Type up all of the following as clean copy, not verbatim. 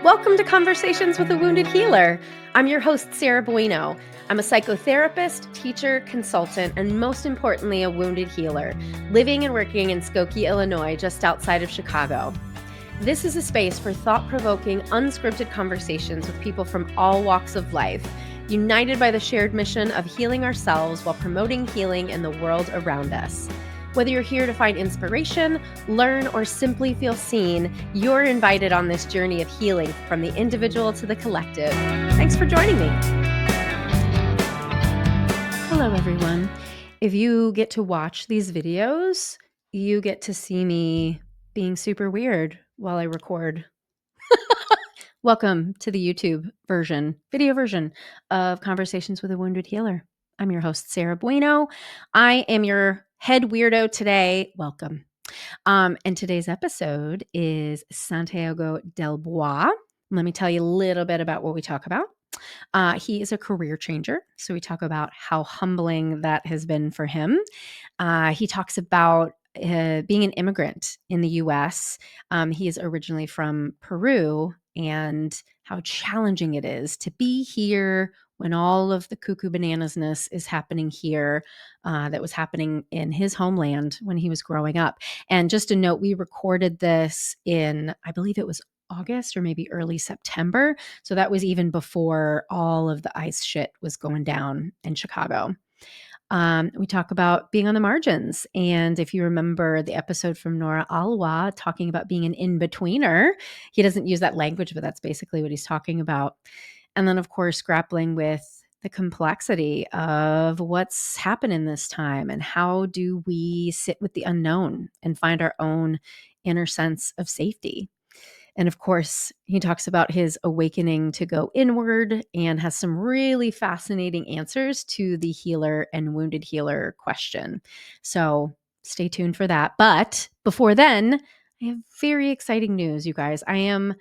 Welcome to Conversations with a Wounded Healer. I'm your host, Sarah Bueno. I'm a psychotherapist, teacher, consultant, and most importantly, a wounded healer, living and working in Skokie, Illinois, just outside of Chicago. This is a space for thought-provoking, unscripted conversations with people from all walks of life, united by the shared mission of healing ourselves while promoting healing in the world around us. Whether you're here to find inspiration, learn, or simply feel seen, you're invited on this journey of healing from the individual to the collective. Thanks for joining me. Hello, everyone. If you get to watch these videos, you get to see me being super weird while I record. Welcome to the YouTube video version of Conversations with a Wounded Healer. I'm your host, Sarah Bueno. I am your head weirdo today. Welcome. And today's episode is Santiago Delboy. Let me tell you a little bit about what we talk about. He is a career changer. So we talk about how humbling that has been for him. He talks about being an immigrant in the U.S. He is originally from Peru and how challenging it is to be here when all of the cuckoo bananasness is happening here that was happening in his homeland when he was growing up. And just a note, we recorded this in, I believe it was August or maybe early September. So that was even before all of the ice shit was going down in Chicago. We talk about being on the margins. And if you remember the episode from Nora Alwah talking about being an in-betweener, he doesn't use that language, but that's basically what he's talking about. And then, of course, grappling with the complexity of what's happened in this time and how do we sit with the unknown and find our own inner sense of safety. And of course, he talks about his awakening to go inward and has some really fascinating answers to the healer and wounded healer question. So stay tuned for that. But before then, I have very exciting news, you guys. I am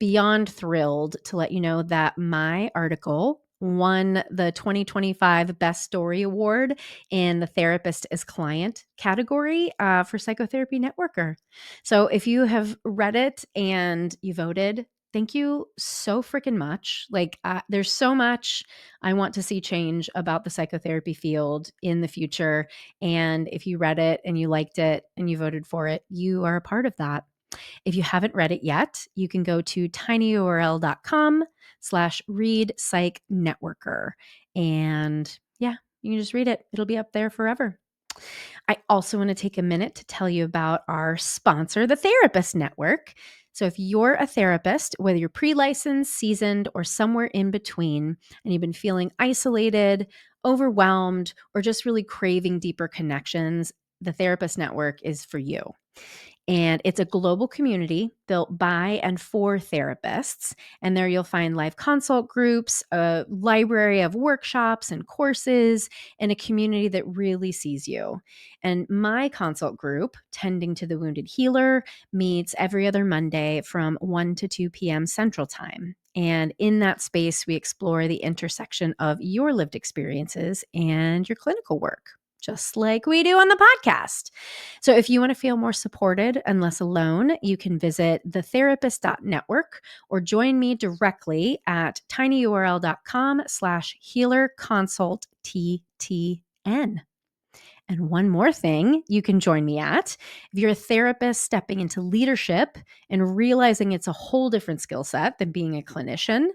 beyond thrilled to let you know that my article won the 2025 Best Story Award in the Therapist as Client category for Psychotherapy Networker. So if you have read it and you voted, thank you so freaking much. There's so much I want to see change about the psychotherapy field in the future. And if you read it and you liked it and you voted for it, you are a part of that. If you haven't read it yet, you can go to tinyurl.com/readpsychnetworker. And yeah, you can just read it. It'll be up there forever. I also want to take a minute to tell you about our sponsor, the Therapist Network. So if you're a therapist, whether you're pre-licensed, seasoned, or somewhere in between, and you've been feeling isolated, overwhelmed, or just really craving deeper connections, the Therapist Network is for you. And it's a global community built by and for therapists. And there you'll find live consult groups, a library of workshops and courses, and a community that really sees you. And my consult group, Tending to the Wounded Healer, meets every other Monday from 1 to 2 p.m. Central Time. And in that space, we explore the intersection of your lived experiences and your clinical work, just like we do on the podcast. So if you want to feel more supported and less alone, you can visit thetherapist.network or join me directly at tinyurl.com/healerconsulttn. And one more thing you can join me at, if you're a therapist stepping into leadership and realizing it's a whole different skill set than being a clinician,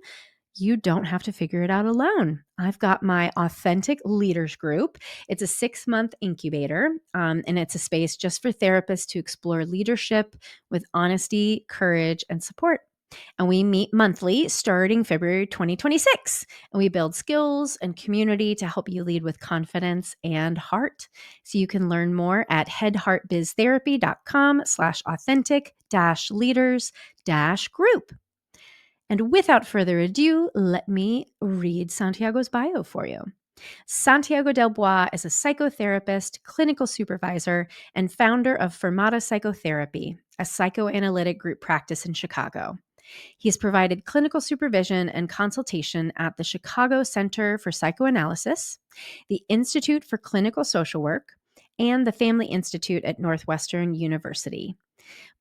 you don't have to figure it out alone. I've got my Authentic Leaders Group. It's a 6-month incubator, and it's a space just for therapists to explore leadership with honesty, courage, and support. And we meet monthly starting February 2026. And we build skills and community to help you lead with confidence and heart. So you can learn more at headheartbiztherapy.com/authentic-leaders-group. And without further ado, let me read Santiago's bio for you. Santiago Delboy is a psychotherapist, clinical supervisor, and founder of Fermata Psychotherapy, a psychoanalytic group practice in Chicago. He's provided clinical supervision and consultation at the Chicago Center for Psychoanalysis, the Institute for Clinical Social Work, and the Family Institute at Northwestern University.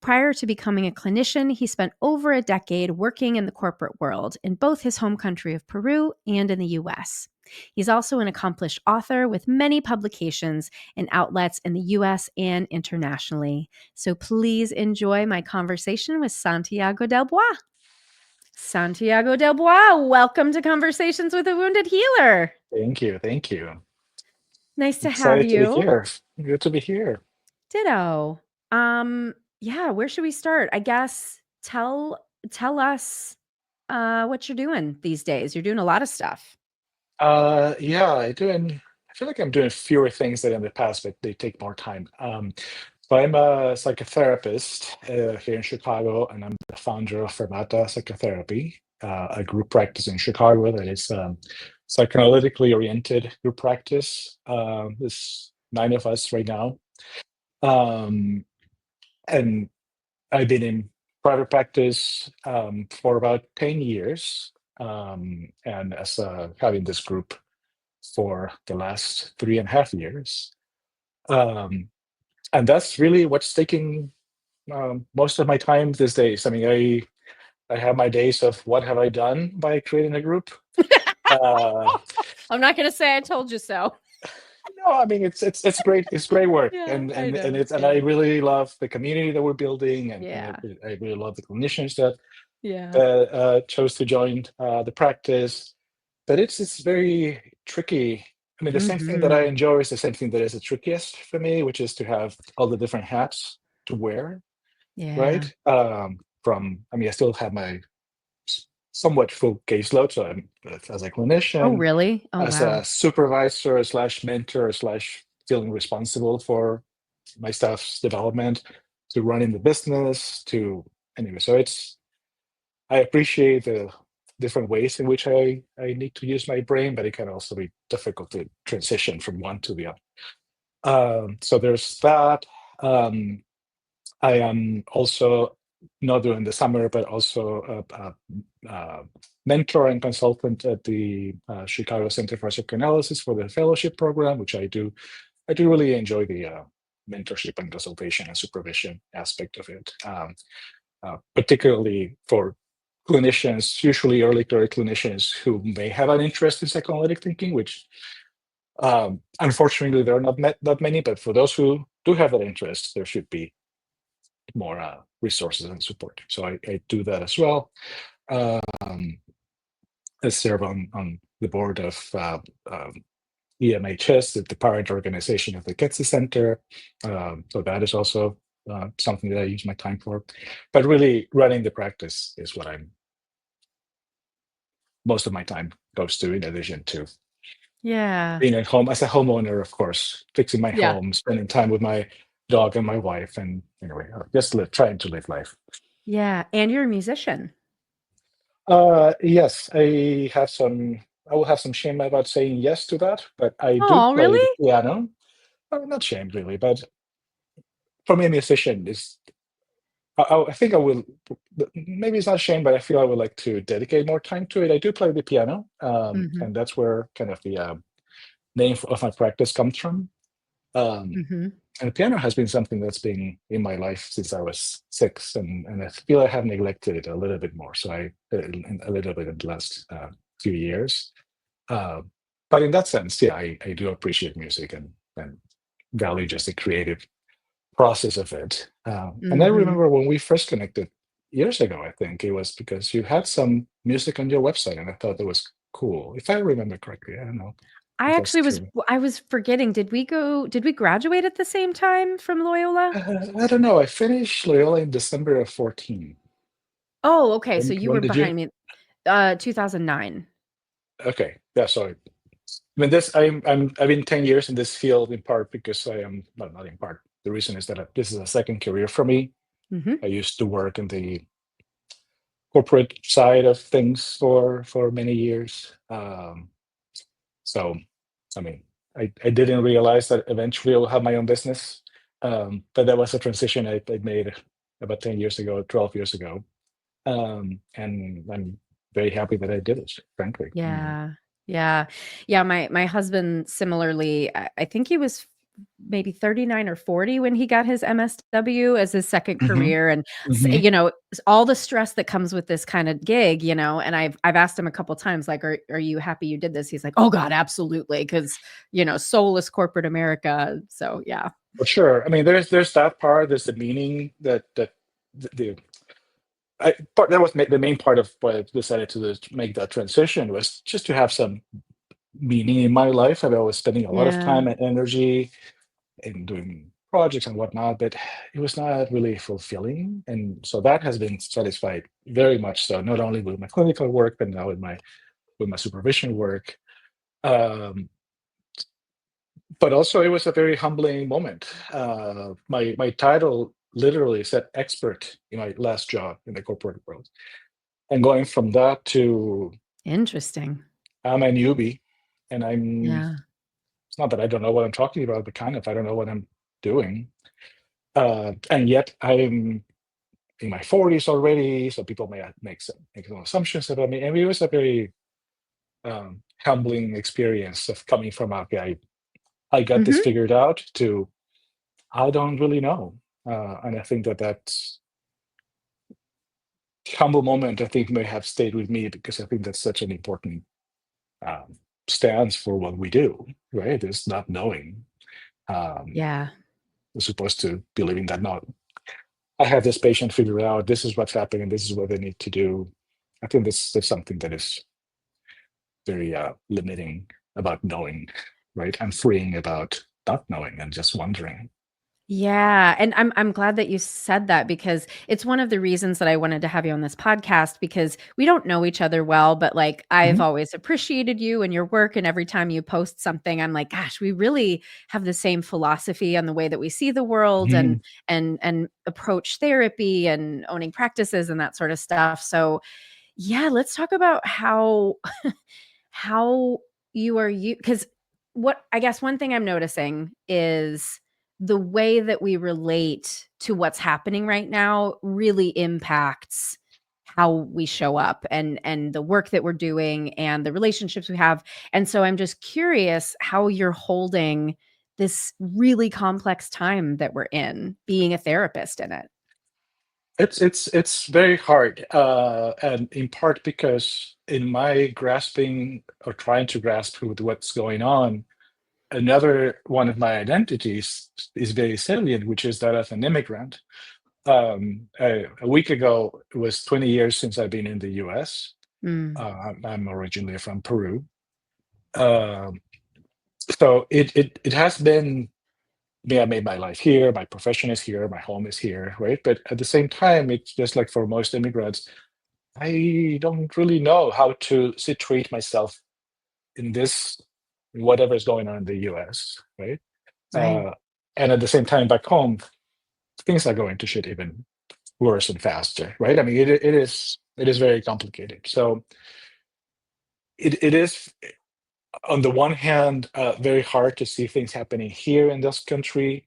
Prior to becoming a clinician, he spent over a decade working in the corporate world in both his home country of Peru and in the US. He's also an accomplished author with many publications and outlets in the US and internationally. So please enjoy my conversation with Santiago Delboy. Santiago Delboy, welcome to Conversations with a Wounded Healer. Thank you. Thank you. Nice to have Excited to be you. here. Good to be here. Ditto. Yeah, where should we start? I guess tell us what you're doing these days. You're doing a lot of stuff. Yeah, I feel like I'm doing fewer things than in the past, but they take more time. So I'm a psychotherapist here in Chicago, and I'm the founder of Fermata Psychotherapy, a group practice in Chicago that is psychoanalytically oriented group practice. There's 9 of us right now. Um, and I've been in private practice for about 10 years, and as having this group for the last 3.5 years. Um, and that's really what's taking most of my time these days. I mean, I have my days of what have I done by creating a group. Uh, I'm not going to say I told you so. no, I mean it's great. It's great work, Yeah, and I and and know. it's and I really love the community that we're building, and Yeah. I really love the clinicians that Yeah. chose to join the practice. But it's very tricky. I mean, the same thing that I Mhm. enjoy is the same thing that is the trickiest for me, which is to have all the different hats to wear, Yeah. right? I mean, I still have my somewhat full caseload, so I'm as a Oh, clinician, really? Oh, as wow. a supervisor slash mentor slash feeling responsible for my staff's development, to running the business, to anyway. So I appreciate the different ways in which I need to use my brain, but it can also be difficult to transition from one to the other. So there's that. Um, I am also not during the summer, but also a mentor and consultant at the Chicago Center for Psychoanalysis for the fellowship program, which I do. I do really enjoy the mentorship and consultation and supervision aspect of it, particularly for clinicians, usually early career clinicians who may have an interest in psychoanalytic thinking, which unfortunately there are not many, but for those who do have that interest, there should be more resources and support. So I do that as well. Um, I serve on the board of EMHS, the parent organization of the Ketsi Center. So that is also something that I use my time for. But really, running the practice is what I'm most of my time goes to, in addition to Yeah. being at home as a homeowner, of course, fixing my Yeah. home, spending time with my dog and my wife, and anyway, just trying to live life. Yeah. And you're a musician. Yes, I will have some shame about saying yes to that, but I do Oh, play the really? piano. Not shame really, but for me, a musician is. I think I will. Maybe it's not shame, but I feel I would like to dedicate more time to it. I do play the piano, Mhm. and that's where kind of the name of my practice comes from. Um, Mhm. and the piano has been something that's been in my life since I was 6, and I feel I have neglected it a little bit more. So a little bit in the last few years. Uh, but in that sense, yeah, I do appreciate music and value just the creative process of it. And I Mhm. remember when we first connected years ago, I think it was because you had some music on your website, and I thought that was cool. If I remember correctly, I don't know I if that's actually was true. I was forgetting. Did we graduate at the same time from Loyola? I don't know. I finished Loyola in December of 14. Oh, okay. So you When were did you? behind me. 2009. Okay, yeah. Sorry. I mean, I've been 10 years in this field in part because I am well, not in part. The reason is that this is a second career for me. Mhm. I used to work in the corporate side of things for many years. So, I mean, I didn't realize that eventually I will have my own business. But that was a transition I made about 10 years ago, 12 years ago. And I'm very happy that I did it, frankly. Yeah. Yeah. Yeah, my husband similarly, I think he was maybe 39 or 40 when he got his MSW as his second Hmm. career. And, Hmm. all the stress that comes with this kind of gig, and I've asked him a couple times, like, are you happy you did this? He's like, oh God, absolutely. Cause, soulless corporate America. So yeah. For sure. I mean, there's that part. There's the meaning that the part that was the main part of why I decided to make that transition was just to have some meaning in my life. I was spending a lot of Yeah. time and energy in doing projects and whatnot, but it was not really fulfilling. And so that has been satisfied very much so, not only with my clinical work, but now with my supervision work. Um, but also it was a very humbling moment. My title literally said expert in my last job in the corporate world. And going from that to Interesting. I'm a newbie, and Yeah. it's not that I don't know what I'm talking about, but kind of I don't know what I'm doing. And yet I'm in my 40s already, so people may make some assumptions about me. And it was a very humbling experience of coming from, okay, I got this Hmm. figured out, to I don't really know. And I think that humble moment, I think, may have stayed with me because I think that's such an important um, stance for what we do, right? Is not knowing. Um, Yeah. we're supposed to be living that not. I have this patient figured out. This is what's happening. This is what they need to do. I think this is something that is very limiting about knowing, right? I'm freeing about not knowing and just wondering. Yeah, and I'm glad that you said that because it's one of the reasons that I wanted to have you on this podcast because we don't know each other well, but like I've Mhm. always appreciated you and your work and every time you post something I'm like gosh, we really have the same philosophy on the way that we see the world and Mhm. approach therapy and owning practices and that sort of stuff. So, yeah, let's talk about how you are you because what I guess one thing I'm noticing is the way that we relate to what's happening right now really impacts how we show up and the work that we're doing and the relationships we have. And so I'm just curious how you're holding this really complex time that we're in, being a therapist in it. It's very hard, and in part because in my grasping or trying to grasp with what's going on, another one of my identities is very salient, which is that as an immigrant. A week ago, it was 20 years since I've been in the US. Mm, I'm originally from Peru. Um, so it has been, yeah, I made my life here, my profession is here, my home is here, right? But at the same time, it's just like for most immigrants, I don't really know how to situate myself in this, whatever is going on in the US, right? right. Uh, and at the same time, back home, things are going to shit even worse and faster, right? I mean, it is very complicated. So it is on the one hand very hard to see things happening here in this country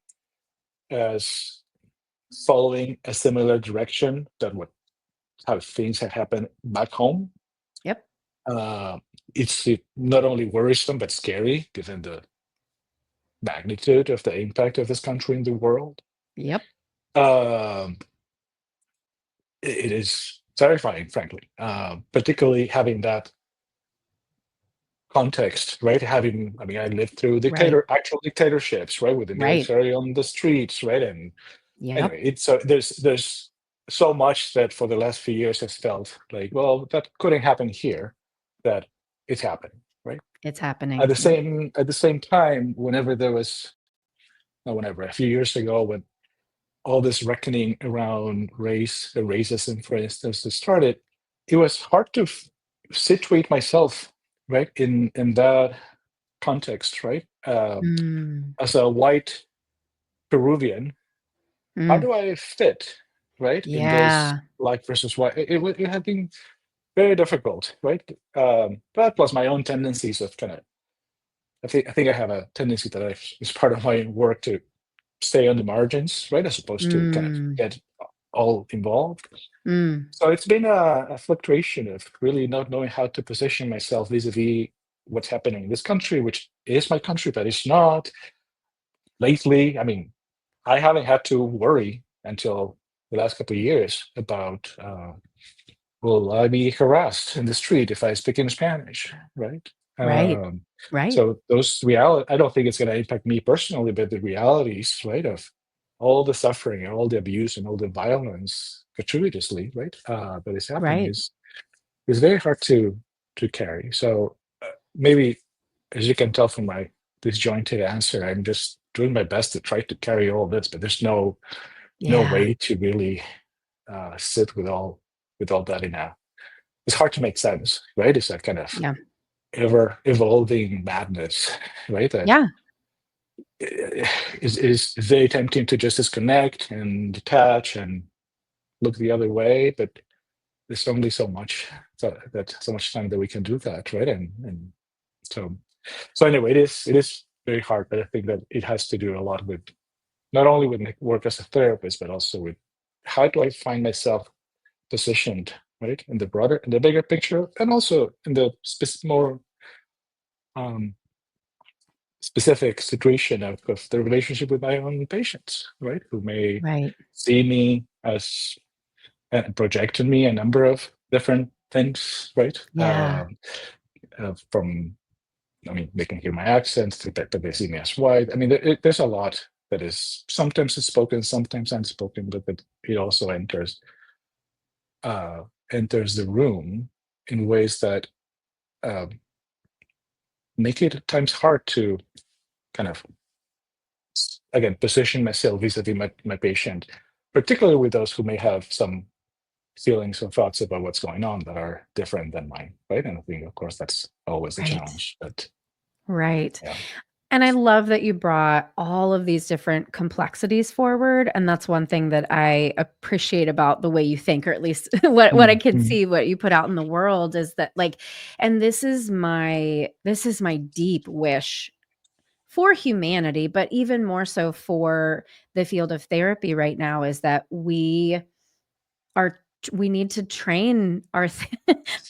as following a similar direction that what how things have happened back home. Yep. Uh, it's not only worrisome but scary given the magnitude of the impact of this country in the world. Yep. Um, it is terrifying, frankly, particularly having that context, right? Having, I mean, I lived through Right. actual dictatorships, right, with the Right. military on the streets, right? And Yep. anyway, it's so there's so much that for the last few years has felt like, well, that couldn't happen here, that it's happening, right? It's happening. Yep. At the same time, whenever there was, not whenever, a few years ago, when all this reckoning around race, the racism, for instance, that started, it was hard to situate myself, right, in that context, right? Mm, As a white Peruvian, how mm. do I fit, right, in this Yeah. black versus white? It had been very difficult, right? That plus my own tendencies of kind of, I think I have a tendency that is part of my work to stay on the margins, right, as opposed to kind of Mm, get all involved. mm. So it's been a fluctuation of really not knowing how to position myself vis-a-vis what's happening in this country, which is my country, but it's not. lately, I mean, I haven't had to worry until the last couple of years about will I be harassed in the street if I speak in Spanish, right? Right. Um, Right. so those reality, I don't think it's going to impact me personally, but the realities, right, of all the suffering, all the abuse, and all the violence gratuitously, right, that is happening Right. is very hard to carry. So maybe, as you can tell from my disjointed answer, I'm just doing my best to try to carry all this, but there's no Yeah. way to really sit with all that in a. It's hard to make sense, right? It's a kind of Yeah. ever evolving madness, right? That Yeah. is very tempting to just disconnect and detach and look the other way, but there's only so much so much time that we can do that, right? And so anyway, it is very hard, but I think that it has to do a lot with not only with my work as a therapist, but also with how do I find myself positioned, right, in the bigger picture, and also in the more um, specific situation of the relationship with my own patients, right, who may Right. see me as and project on me a number of different things, right? Yeah. From I mean, they can hear my accent, to that they see me as white. I mean, there's a lot that is sometimes it's spoken, sometimes unspoken, but that it also uh, enters the room in ways that um, make it at times hard to kind of again position myself vis-a-vis my patient, particularly with those who may have some feelings or thoughts about what's going on that are different than mine, right? And I think, of course, that's always a Right. challenge. But Right. yeah. And I love that you brought all of these different complexities forward, and that's one thing that I appreciate about the way you think, or at least what I can Mhm. see what you put out in the world is that, like, and this is my deep wish for humanity, but even more so for the field of therapy right now, is that are we need to train our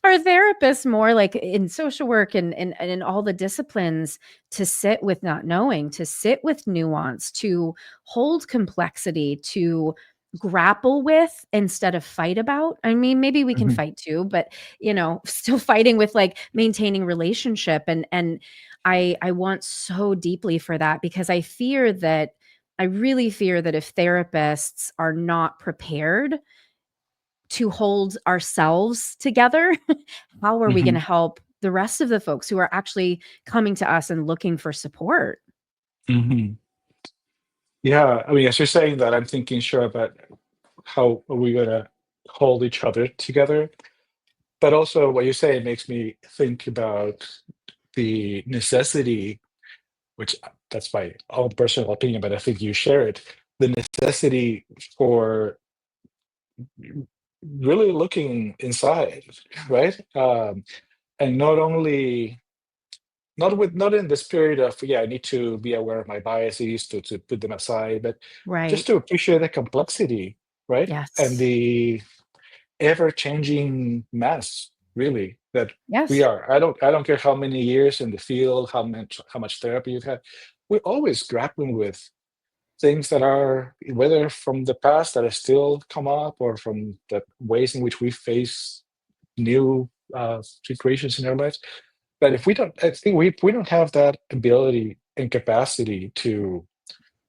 our therapists more, like in social work and in all the disciplines, to sit with not knowing, to sit with nuance, to hold complexity, to grapple with instead of fight about. I mean, maybe we can Mhm. fight too, but still fighting with, like, maintaining relationship. And I want so deeply for that, because I really fear that if therapists are not prepared to hold ourselves together, how are we gonna Mhm. help the rest of the folks who are actually coming to us and looking for support? Mhm. Yeah, I mean, as you're saying that, I'm thinking sure about how are we gonna hold each other together. But also what you say makes me think about the necessity, which that's my own personal opinion, but I think you share it, the necessity for really looking inside, right? And not only not in the spirit of, yeah, I need to be aware of my biases to put them aside, but just Right. to appreciate the complexity, right? And Yes. the ever-changing mess, really, that we Yes. are. I don't care how many years in the field, how much therapy you've had. We're always grappling with things that are whether from the past that have still come up or from the ways in which we face new situations in our lives. But if we don't, I think we don't have that ability and capacity to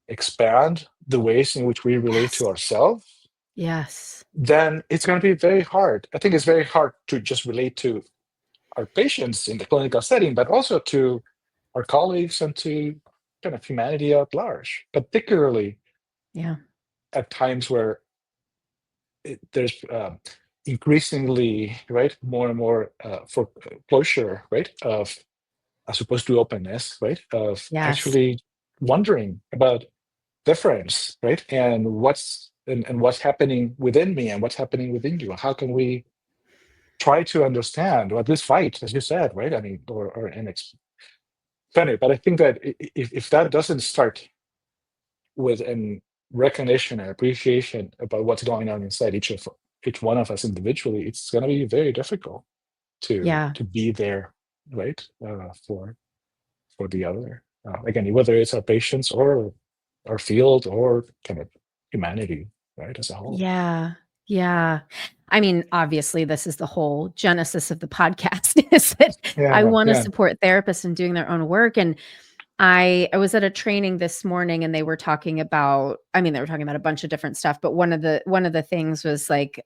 expand the ways in which we relate Yes. to ourselves, Yes. then it's going to be very hard. I think it's very hard to just relate to our patients in the clinical setting, but also to our colleagues and to kind of humanity at large, particularly Yeah. at times where there's increasingly, right, more and more for closure, right, of as opposed to openness, right, of Yes. actually wondering about difference, right, and what's happening within me and what's happening within you. How can we try to understand what this fight, as you said, right? I mean, or an funny, but I think that if that doesn't start with an recognition and appreciation about what's going on inside each one of us individually, it's going to be very difficult to Yeah. be there, right, for the other. Again, whether it's our patients or our field or kind of humanity, right, as a whole. Yeah. Yeah. I mean, obviously, this is the whole genesis of the podcast is that I Yeah, want to yeah. support therapists in doing their own work. And I was at a training this morning and they were talking about, I mean, they were talking about a bunch of different stuff, but one of the things was like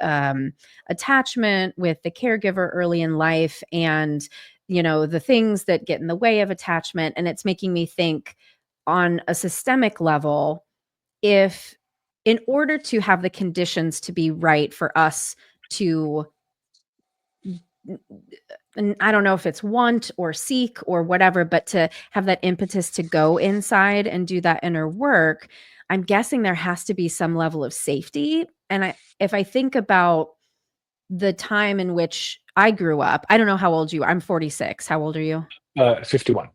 attachment with the caregiver early in life and, the things that get in the way of attachment. And it's making me think on a systemic level, if in order to have the conditions to be right for us to, and I don't know if it's want or seek or whatever, but to have that impetus to go inside and do that inner work, I'm guessing there has to be some level of safety. And if I think about the time in which I grew up, I don't know how old you are. I'm 46. How old are you? 51.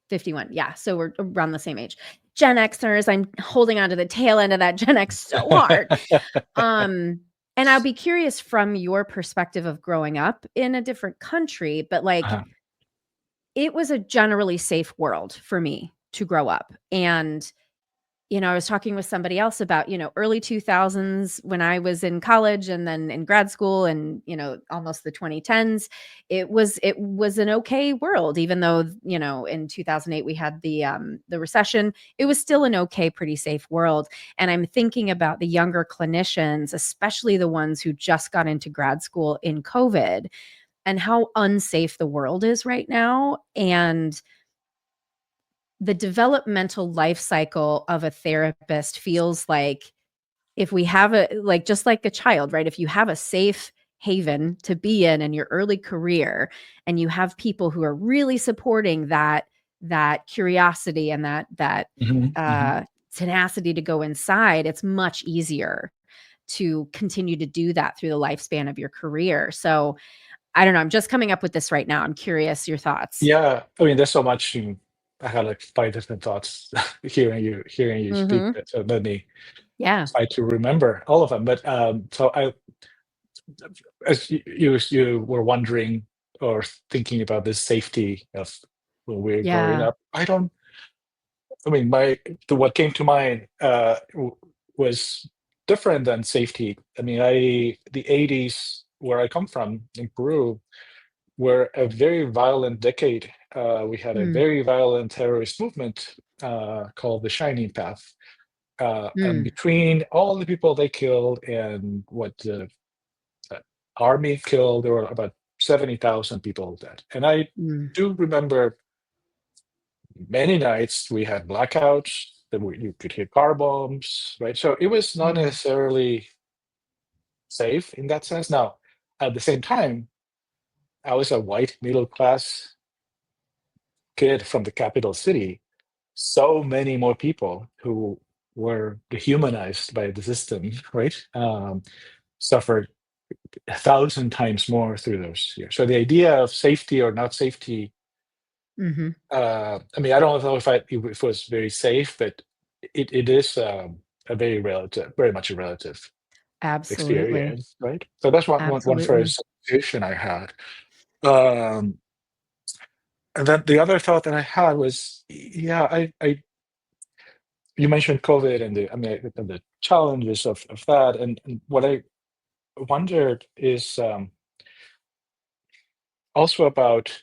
51. Yeah. So we're around the same age. Gen Xers, I'm holding on to the tail end of that Gen X so hard. Um, and I'll be curious from your perspective of growing up in a different country, but like Uh-huh. it was a generally safe world for me to grow up. And I was talking with somebody else about, early 2000s when I was in college and then in grad school and, almost the 2010s, it was an okay world even though, in 2008 we had the recession. It was still an okay, pretty safe world. And I'm thinking about the younger clinicians, especially the ones who just got into grad school in COVID and how unsafe the world is right now. And the developmental life cycle of a therapist feels like if we have like just like a child, right? If you have a safe haven to be in your early career and you have people who are really supporting that curiosity and that Mhm, mhm. tenacity to go inside, it's much easier to continue to do that through the lifespan of your career. So I don't know. I'm just coming up with this right now. I'm curious your thoughts. Yeah, I mean, there's so much. I had like five different thoughts hearing you speak. Hmm. But so let me Yeah. try to remember all of them. But so as you were wondering or thinking about the safety of when we're growing Yeah. up, I don't. I mean, what came to mind was different than safety. I mean, the '80s where I come from in Peru were a very violent decade. We had a Mm, very violent terrorist movement called the Shining Path. And mm, between all the people they killed and what the uh, army killed, there were about 70,000 people dead. And I mm, do remember many nights we had blackouts, you could hear car bombs, right? So it was not mm, necessarily safe in that sense. Now, at the same time, I was a white middle class kid from the capital city. So many more people who were dehumanized by the system, right? Suffered 1,000 times more through those years. So the idea of safety or not safety, mhm. I mean, I don't know if it was very safe, but it is a very much a relative Absolutely. experience, right? So that's one Absolutely. first association I had. Um, and then the other thought that I had was, yeah, you mentioned COVID and the challenges of that, and what I wondered is also about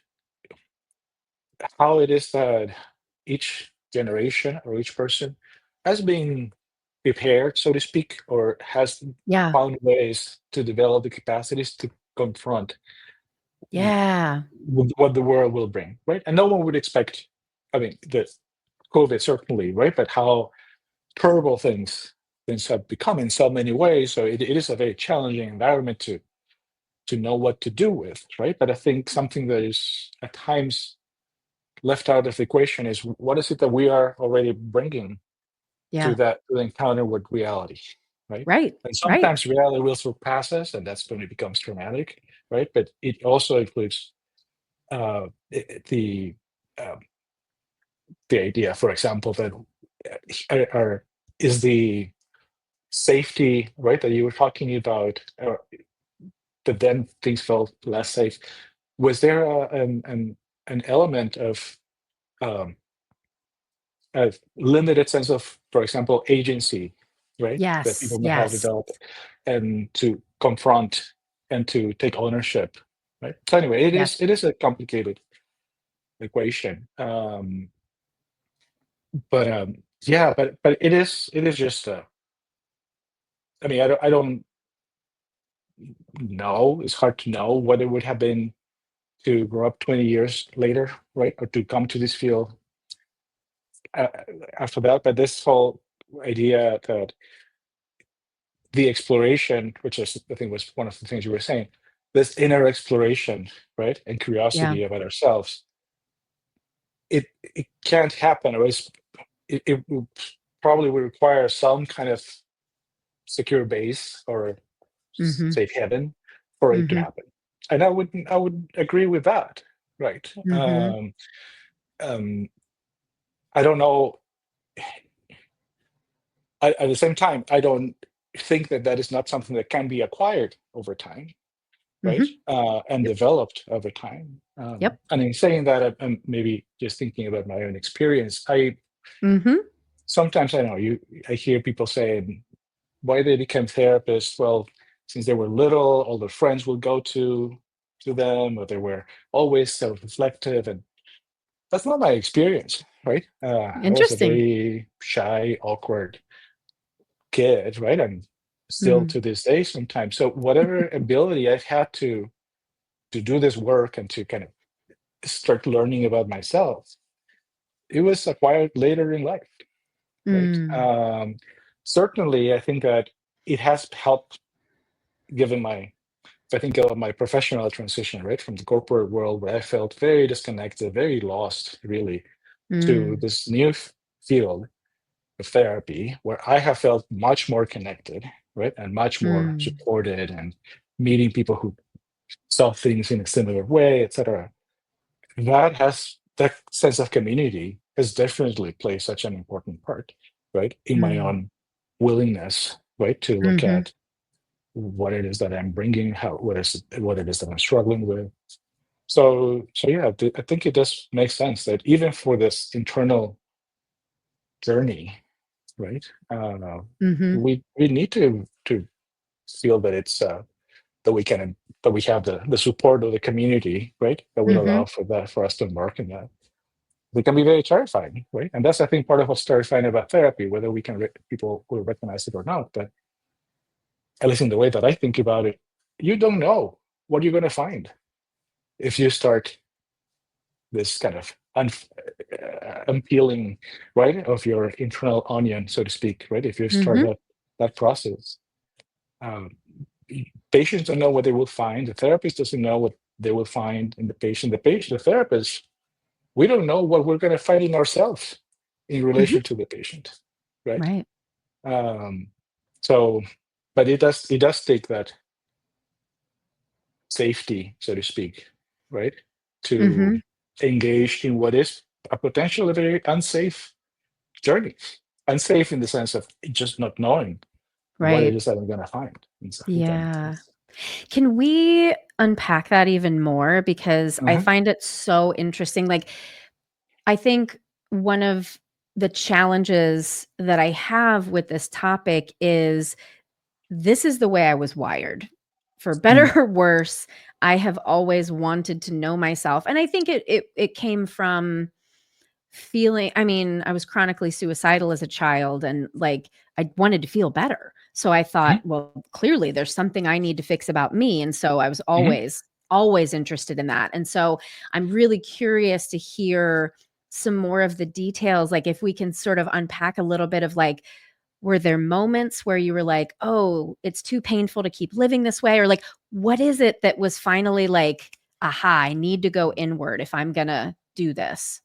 how it is that each generation or each person has been prepared, so to speak, or has Yeah. found ways to develop the capacities to confront Yeah. what the world will bring, right? And no one would expect, I mean, the COVID certainly, right? But how terrible things have become in so many ways. So it is a very challenging environment to know what to do with, right? But I think something that is at times left out of the equation is what is it that we are already bringing to Yeah. that to the encounter with reality, right? Right. And Right. sometimes reality will surpass us, and that's when it becomes traumatic, right? But it also includes the um, the idea, for example, that is the safety, right, that you were talking about, that then things felt less safe. Was there an element of um, a limited sense of, for example, agency, right? That Yes. people may have Yes. developed, and to confront and to take ownership, right? So anyway, Yes. it is a complicated equation. But yeah, but it is just I mean, I don't know. It's hard to know what it would have been to grow up 20 years later, right? Or to come to this field uh, after that. But this whole idea that the exploration, which is, I think, was one of the things you were saying, this inner exploration, right, and Yeah. curiosity about ourselves, it can't happen, or it will probably would require some kind of secure base or Mhm. safe haven for it to Mhm. happen. And I would agree with that, right? Mhm. Um, I don't know. At the same time, I don't think that that is not something that can be acquired over time, right? Mhm. And Yep. developed over time. Yep. And in saying that, I'm maybe just thinking about my own experience. I Mhm. sometimes I know you. I hear people saying why they became therapists. Well, since they were little, all their friends would go to them, or they were always self-reflective, and that's not my experience, right? I was a Interesting. very shy, awkward kid, right? And still Mm. to this day sometimes. So whatever ability I've had to do this work and to kind of start learning about myself, it was acquired later in life, right? Mm. Certainly, I think that it has helped, given my, if I think of my professional transition, right, from the corporate world where I felt very disconnected, very lost, really, to Mm. this new field of therapy where I have felt much more connected, right, and much more Mm. supported, and meeting people who saw things in a similar way, etc. That sense of community has definitely played such an important part, right, in my Mm. own willingness, right, to look Mhm. at what it is that I'm bringing, what it is that I'm struggling with. So yeah, I think it does make sense that even for this internal journey, right, Mhm. we need to feel that it's that we have the support of the community, right, that would allow Mhm. for that, for us to embark in that. They can be very terrifying, right? And that's, I think, part of what's terrifying about therapy, whether people will recognize it or not. But at least in the way that I think about it, you don't know what you're going to find if you start this kind of unpeeling, right, of your internal onion, so to speak, right? If you start Mhm. that process, um, patients don't know what they will find. The therapist doesn't know what they will find in the patient. The therapist, we don't know what we're going to find in ourselves in Mhm. relation to the patient, right? Right. Um, so, but it does take that safety, so to speak, right, to Mhm. engage in what is a potentially very unsafe journey. Unsafe in the sense of just not knowing what it Right. is that I'm going to find inside, if that makes Yeah. sense. Can we unpack that even more? Because I Uh-huh. find it so interesting. Like, I think one of the challenges that I have with this topic is this is the way I was wired. For better Mm, or worse, I have always wanted to know myself. And I think it came from feeling, I mean, I was chronically suicidal as a child and like I wanted to feel better. So I thought, mhm, well, clearly there's something I need to fix about me. And so I was mhm. always interested in that. And so I'm really curious to hear some more of the details. Like if we can sort of unpack a little bit of like, were there moments where you were like, "Oh, it's too painful to keep living this way," or like, what is it that was finally like, "Aha, I need to go inward if I'm gonna do this?"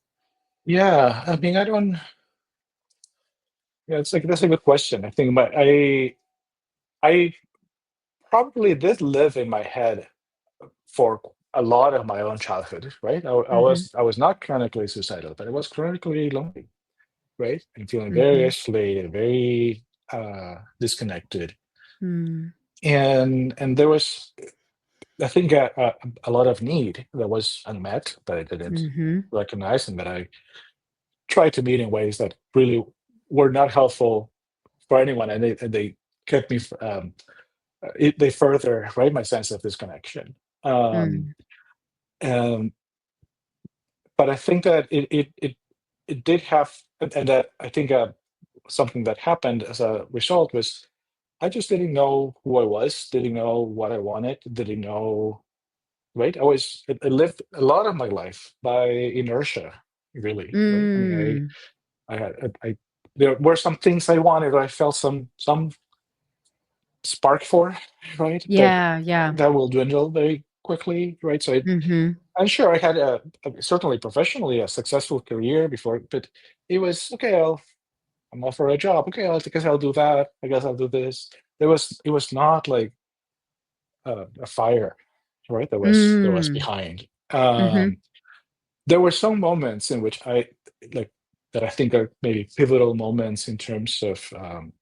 Yeah, I mean, I don't. Yeah, it's like that's a good question. I think I probably did live in my head for a lot of my own childhood, right? Mhm, I was not chronically suicidal, but I was chronically lonely, right? And feeling very mhm, isolated, very disconnected. mm, And there was, I think, a lot of need that was unmet that I didn't mhm, recognize and that I tried to meet in ways that really were not helpful for anyone, and they kept me. They further, right, my sense of disconnection. Um, Mm. and but I think that it did have, and that I think something that happened as a result was I just didn't know who I was, didn't know what I wanted, didn't know. Right, I lived a lot of my life by inertia, really. Right, I mean, Mm. I had there were some things I wanted, or I felt some spark for, right, but Yeah, yeah. that will dwindle very quickly, right? So Mhm. I'm sure I had certainly professionally a successful career before, but it was okay. I'm off for a job. Okay, I guess I'll do that. I guess I'll do this. It was not like a fire, right? That was Mm. behind. Mhm. There were some moments in which like that I think are maybe pivotal moments in terms of um,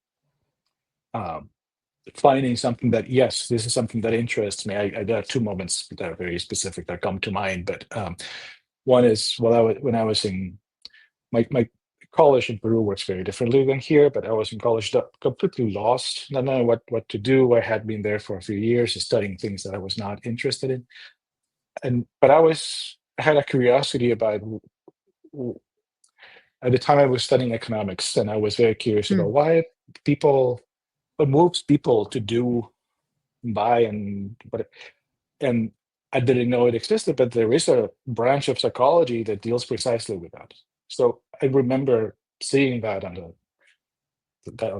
finding something that, yes, this is something that interests me. There are two moments that are very specific that come to mind, but one is when I was in my college in Peru works very differently than here, but I was in college completely lost, not knowing what to do. I had been there for a few years studying things that I was not interested in, but I had a curiosity about. At the time, I was studying economics, and I was very curious about Mm. what moves people to do, buy, and I didn't know it existed, but there is a branch of psychology that deals precisely with that. So I remember seeing that on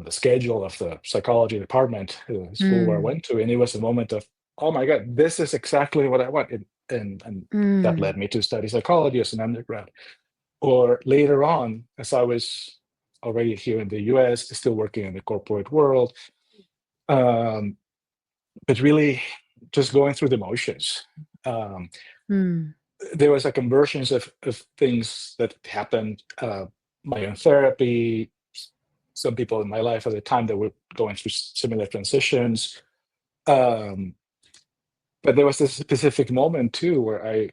the schedule of the psychology department, the school where I Mm. went to, and it was a moment of, oh my God, this is exactly what I want, and that Mm. led me to study psychology as an undergrad. Or later on, as I was already here in the US, still working in the corporate world, um, but really just going through the motions. Um, Mm. there was a convergence of things that happened, my own therapy, some people in my life at the time that were going through similar transitions. Um, but there was this specific moment too where I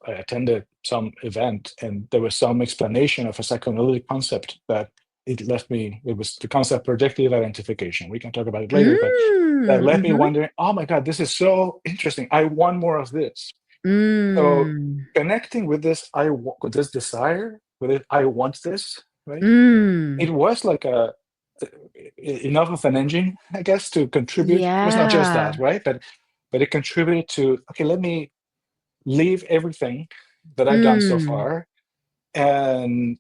attended some event and there was some explanation of a psychoanalytic concept that it left me. It was the concept projective identification. We can talk about it later, but that Mm. left me Mhm. wondering, oh my God, this is so interesting. I want more of this. So Mm. connecting with with this desire, with it, I want this, right? It Mm. was like enough of an engine, I guess, to contribute. It was not just that, Yeah. right? But it contributed to, okay, let me leave everything that I've done so Mm. far. And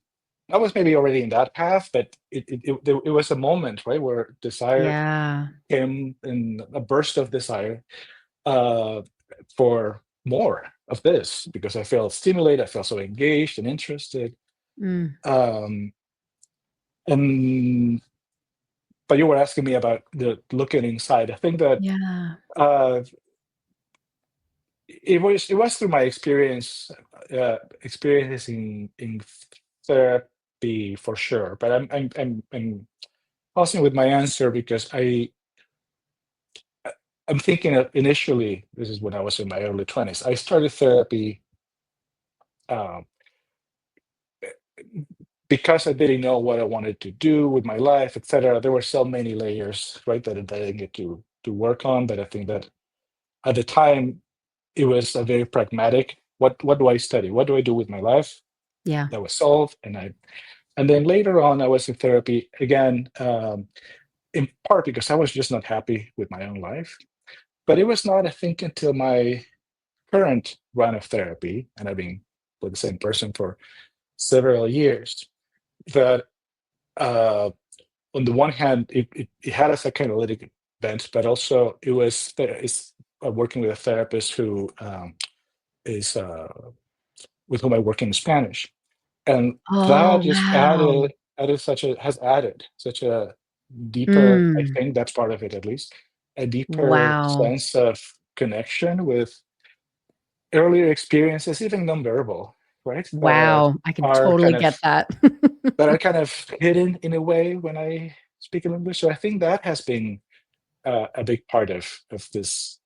I was maybe already in that path, but it was a moment, right, where desire Yeah. came in a burst of desire uh, for more of this because I felt stimulated, I felt so engaged and interested. Mm. Um, and but you were asking me about the looking inside. I think that Yeah. uh, it was through my experiences in therapy for sure. But I'm pausing with my answer because I'm thinking of initially. This is when I was in my early 20s. I started therapy um, because I didn't know what I wanted to do with my life, etc. There were so many layers, right, that I didn't get to work on. But I think that at the time it was a very pragmatic. What do I study? What do I do with my life? Yeah. That was solved, and then later on I was in therapy again, in part because I was just not happy with my own life. But it was not, I think, until my current run of therapy, and I've been with the same person for several years, that uh, on the one hand, it had a psychoanalytic bent, but also it's working with a therapist who is with whom I work in Spanish, and Oh, that just wow. has added such a deeper. I Mm. think that's part of it, at least, a deeper Wow. sense of connection with earlier experiences, even nonverbal, right? Wow. I can Are totally kind get of that. that are kind of hidden in a way when I speak in English. So I think that has been a big part of this,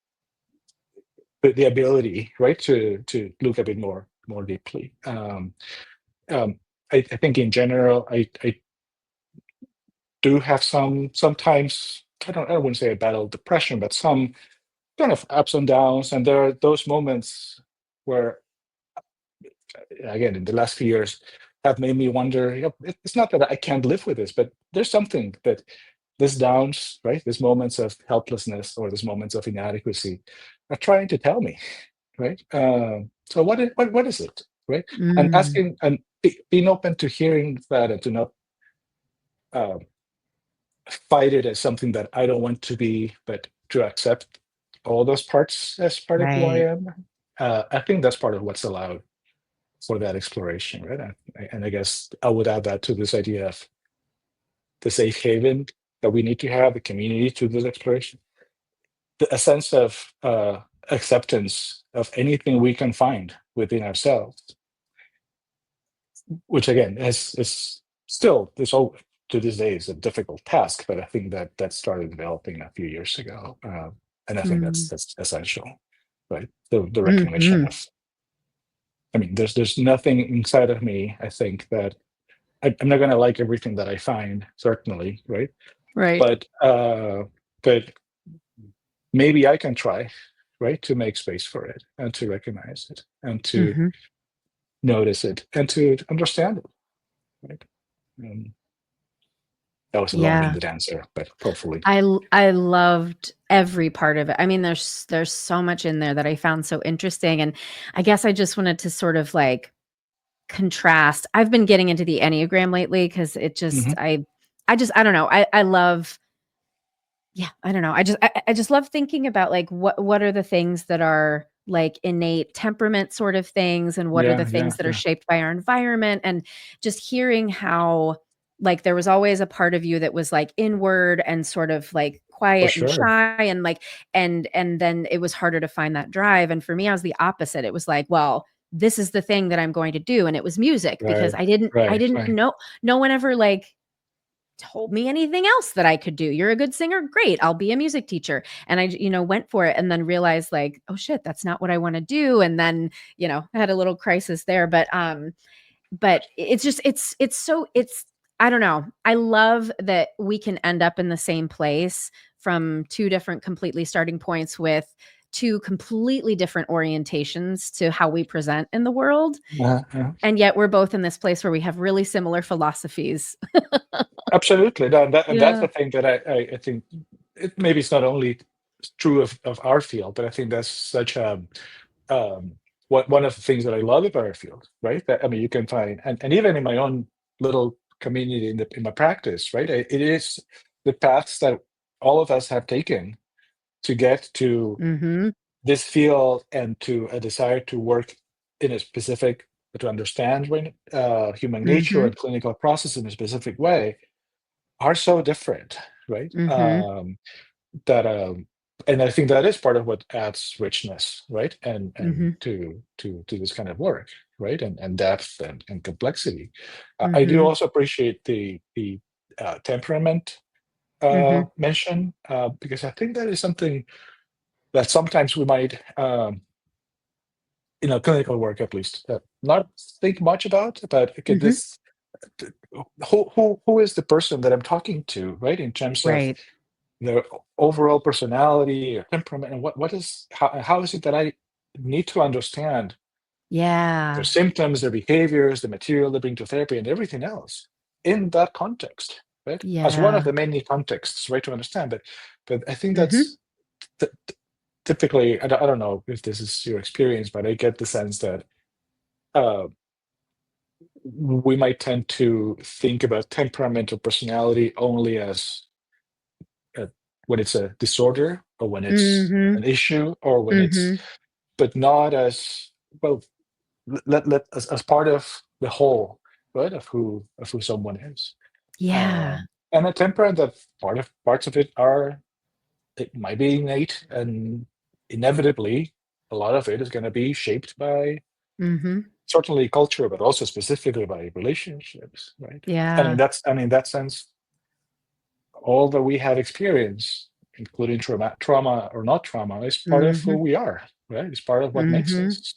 the ability, right, to look a bit more deeply. I think in general, I do have sometimes, I wouldn't say a battle of depression, but some kind of ups and downs. And there are those moments where, again, in the last few years, have made me wonder, it's not that I can't live with this, but there's something that these downs, right? These moments of helplessness or these moments of inadequacy are trying to tell me, right? So what is it, right? And Mm, asking and being open to hearing that and to not uh, fight it as something that I don't want to be, but to accept all those parts as part of who I right. am. I think that's part of what's allowed for that exploration, right? And I guess I would add that to this idea of the safe haven that we need to have, the community to this exploration, a sense of acceptance of anything we can find within ourselves, which again is still this all to this day is a difficult task, but I think that that started developing a few years ago, and I think Mm, that's essential, right? The recognition hmm. of, I mean, there's nothing inside of me, I think, that I'm not going to like everything that I find, certainly, right? Right. But maybe I can try, right, to make space for it and to recognize it and to Hmm. notice it and to understand it, right? Um, that was a Yeah. long-winded answer, but hopefully. I loved every part of it. I mean, there's so much in there that I found so interesting, and I guess I just wanted to sort of like contrast. I've been getting into the Enneagram lately because it just Hmm. I just I don't know. I love yeah, I don't know. I just love thinking about like what are the things that are like innate temperament sort of things and what are the Yeah, yeah, things that are yeah, shaped by our environment and just hearing how like there was always a part of you that was like inward and sort of like for quiet and sure. shy and like and then it was harder to find that drive and for me I was the opposite. It was like, well, this is the thing that I'm going to do and it was music because Right, I right, didn't right. know no one ever like told me anything else that I could do. You're a good singer. Great. I'll be a music teacher. And I, went for it and then realized like, oh shit, that's not what I want to do. And then, I had a little crisis there, but it's just, it's, I don't know. I love that we can end up in the same place from two different completely starting points with two completely different orientations to how we present in the world. Uh. And yet we're both in this place where we have really similar philosophies. Absolutely. No, and that's Yeah. the thing that I think maybe it's not only true of our field, but I think that's such a um, one of the things that I love about our field, right? That I mean, you can find, and even in my own little community in my practice, right? It is the paths that all of us have taken to get to Mhm. this field and to a desire to work in a specific, to understand human nature Mhm. and clinical process in a specific way are so different, right? Mhm. That and I think that is part of what adds richness, right? And Mhm. to this kind of work, right? And depth and complexity. I do Mhm. also appreciate the temperament Mhm. mention, because I think that is something that sometimes we might clinical work at least not think much about. But okay, Mhm. this who is the person that I'm talking to, right? In terms of Right. their overall personality or temperament, and what is how is it that I need to understand their Yeah. symptoms, their behaviors, the material they bring to therapy, and everything else in that context, right? As one of Yeah. the many contexts, right, to understand. But I think Mhm. that's t- typically, I don't know if this is your experience, but I get the sense that uh, we might tend to think about temperament or personality only as uh, when it's a disorder or when it's Mhm. an issue or when it's, Mhm. but not as well. Let as part of the whole, right, of who someone is. Yeah. And a temperament that parts of it are, it might be innate, and inevitably a lot of it is going to be shaped by Mhm. certainly culture, but also specifically by relationships, right? And Yeah. in that sense, all that we have experienced, including trauma or not trauma, is part of who Mhm. we are, right? It's part of what makes Mhm. us.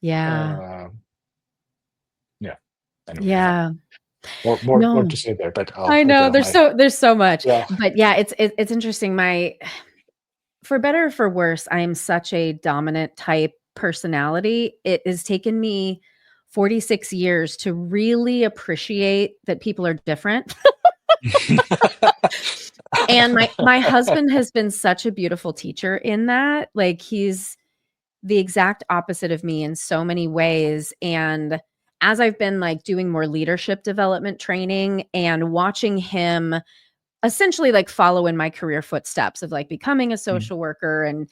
Yeah. Uh, yeah. Anyway, I have Yeah. more No, to say there, but I I'll get know on my there's so much. yeah. But yeah, it's interesting. For better or for worse, I am such a dominant type personality. It has taken me 46 years to really appreciate that people are different. And my husband has been such a beautiful teacher in that. Like, he's the exact opposite of me in so many ways. And as I've been like doing more leadership development training and watching him essentially like follow in my career footsteps of like becoming a Mm, social worker and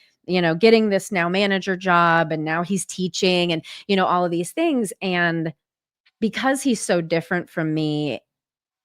getting this now manager job, and now he's teaching, and all of these things. And because he's so different from me,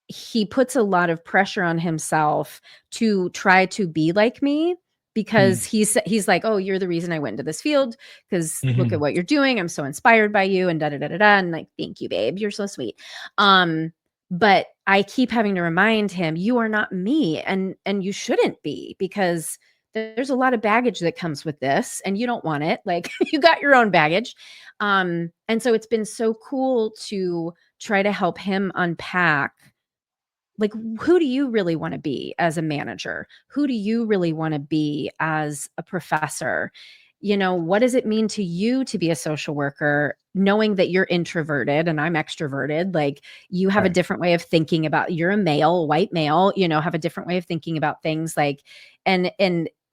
he puts a lot of pressure on himself to try to be like me, mm, because he's like, "Oh, you're the reason I went into this field, because look at mhm, what you're doing. I'm so inspired by you," and da da da da da. And like, "Thank you, babe. You're so sweet." Um, but I keep having to remind him, "You are not me, and you shouldn't be, because there's a lot of baggage that comes with this, and you don't want it. Like, you got your own baggage." And so it's been so cool to try to help him unpack, like, who do you really want to be as a manager? Who do you really want to be as a professor? What does it mean to you to be a social worker, knowing that you're introverted and I'm extroverted? Like, you have a right. different way of thinking about, you're a male, white male, have a different way of thinking about things. Like, and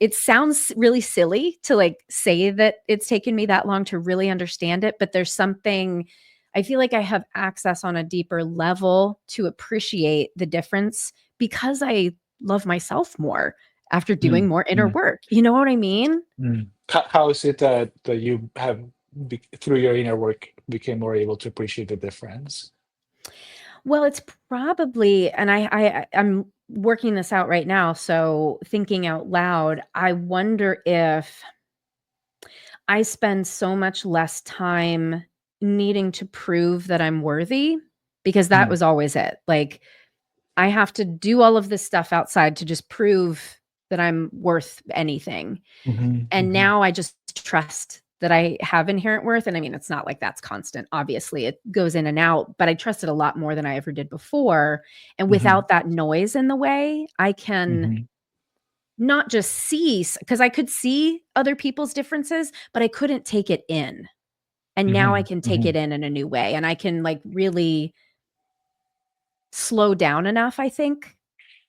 it sounds really silly to like say that it's taken me that long to really understand it, but there's something, I feel like I have access on a deeper level to appreciate the difference, because I love myself more after doing Mm, more inner mm, work. You know what I mean? mm. How is it that you have through your inner work became more able to appreciate the difference? Well, it's probably, and I'm working this out right now. So thinking out loud, I wonder if I spend so much less time needing to prove that I'm worthy, because that Mm, was always it. Like, I have to do all of this stuff outside to just prove that I'm worth anything. mhm, And mhm, now I just trust that I have inherent worth. And I mean, it's not like that's constant. Obviously, it goes in and out, but I trust it a lot more than I ever did before. And mhm, without that noise in the way, I can mhm, not just see, because I could see other people's differences, but I couldn't take it in. And now I mhm, can take mhm, it in a new way. And I can like really slow down enough, I think,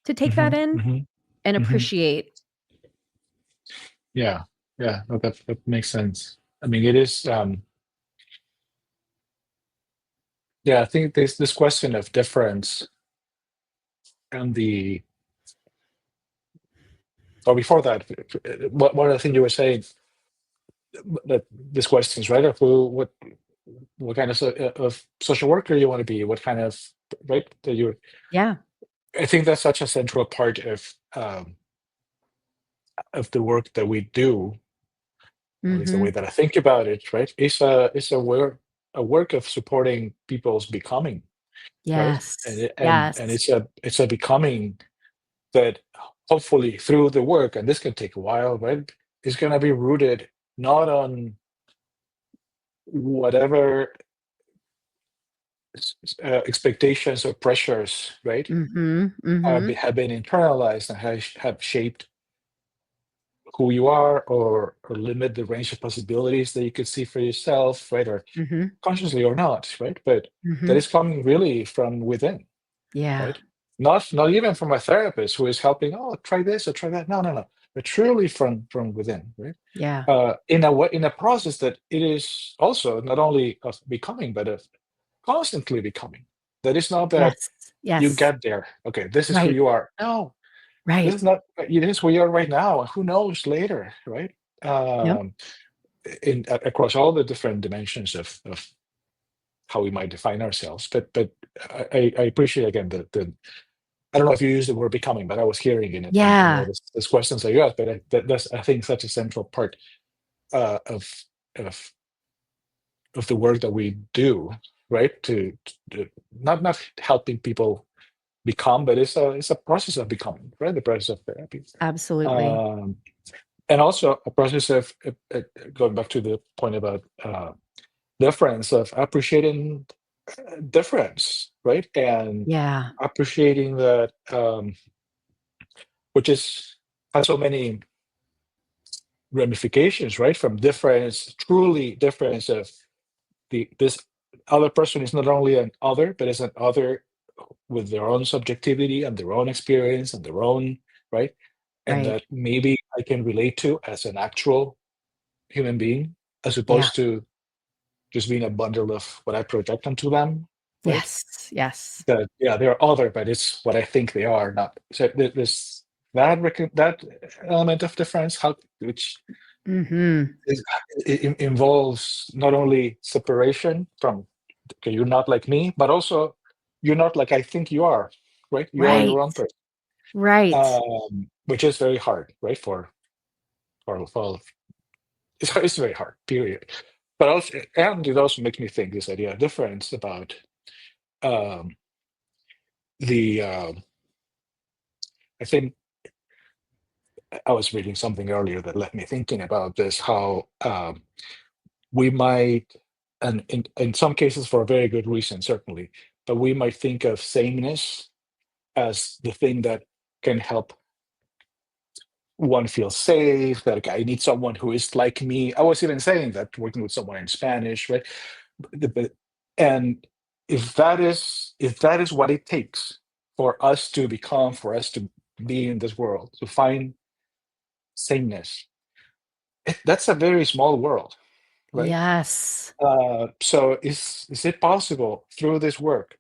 to take that mhm, in mhm, and mhm. appreciate. Yeah, yeah, no, that makes sense. I mean, it is, yeah, I think this question of difference and the, or before that, one of the things you were saying, that this questions, right? Of what kind of of social worker you want to be, what kind of, right? That you, Yeah. I think that's such a central part of the work that we do, or at least the way Mhm. that I think about it, right? It's a work of supporting people's becoming, right? And Yes. and Yes. it's a becoming that hopefully through the work, and this can take a while, right? Is going to be rooted not on whatever expectations or pressures, right? Mhm. Mhm. Have been internalized and have shaped who you are, or limit the range of possibilities that you could see for yourself, right? Or Mhm. consciously or not, right? But that Mhm. is coming really from within, Yeah. right? Not even from a therapist who is helping, oh, try this or try that. No, no, no. But truly from within, right? Yeah. In a way, in a process that it is also not only of becoming, but of constantly becoming. That is not that Yes. you Yes. get there. Okay, this is who Right. you are. No, this Right. is not. It is who you are right now. And who knows later, right? Yep. Um, across all the different dimensions of how we might define ourselves. But I appreciate again the I don't know if you use the word becoming, but I was hearing in it in all Yeah. this questions that you asked. But that's I think such a central part uh, of of of the work that we do, right? To not helping people become, but it's a process of becoming, right? The process of therapy, Absolutely. um, and also a process of going back to the point about difference of appreciating. difference, right? And Yeah. appreciating that, which is has so many ramifications, right? From difference, truly difference of this other person is not only an other, but is an other with their own subjectivity and their own experience and their own, right? And Right. that maybe I can relate to as an actual human being, as Yeah. opposed to just being a bundle of what I project onto them, right? Yes. Yes. That yeah, they're other, but it's what I think they are, not so this that that element of difference, how which Mm-hmm. is, involves not only separation from okay, you're not like me, but also you're not like I think you are, right? You are Right. your own person, Right. which is very hard, right? For it's very hard, period. But also, and it also makes me think this idea of difference about um, the. I think I was reading something earlier that led me thinking about this. How we might, and in some cases for a very good reason, certainly, but we might think of sameness as the thing that can help one feel safe, that okay, I need someone who is like me. I was even saying that working with someone in Spanish, right? And if that is what it takes for us to become, for us to be in this world, to find sameness, that's a very small world, right? Yes. So is it possible through this work,